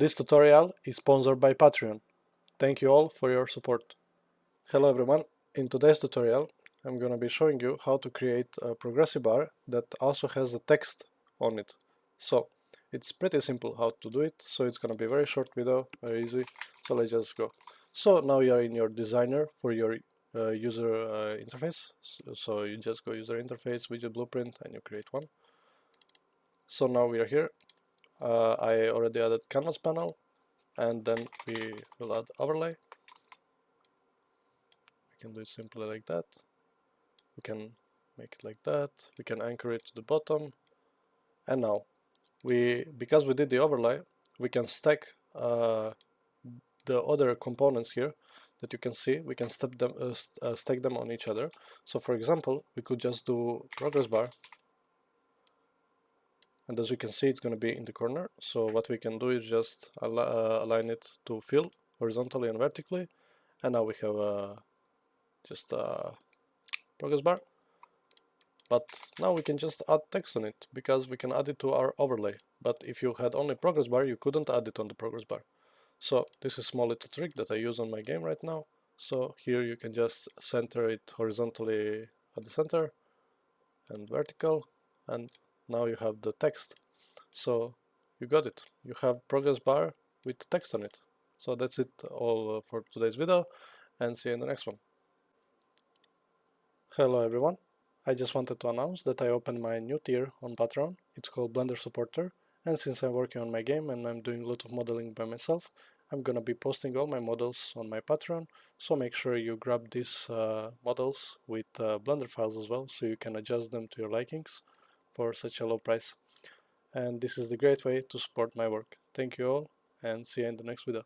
This tutorial is sponsored by Patreon. Thank you all for your support. Hello everyone, in today's tutorial I'm going to be showing you how to create a progressive bar that also has the text on it. So it's pretty simple how to do it, so it's going to be a very short video, very easy, so let's just go. So now you are in your designer for your user interface, so you just go user interface, widget blueprint, and you create one. So now we are here. I already added canvas panel, and then we will add overlay. We can do it simply like that. We can make it like that. We can anchor it to the bottom. And now, because we did the overlay, we can stack the other components here that you can see. We can stack them on each other. So for example, we could just do progress bar. And as you can see, it's going to be in the corner. So what we can do is just align it to fill horizontally and vertically. And now we have just a progress bar. But now we can just add text on it because we can add it to our overlay. But if you had only progress bar, you couldn't add it on the progress bar. So this is a small little trick that I use on my game right now. So here you can just center it horizontally at the center and vertical, and now you have the text. So you got it. You have progress bar with text on it. So that's it all for today's video, and see you in the next one. Hello everyone. I just wanted to announce that I opened my new tier on Patreon. It's called Blender Supporter, and since I'm working on my game and I'm doing a lot of modeling by myself, I'm gonna be posting all my models on my Patreon, so make sure you grab these models with Blender files as well, so you can adjust them to your likings for such a low price. And this is the great way to support my work. Thank you all, and see you in the next video.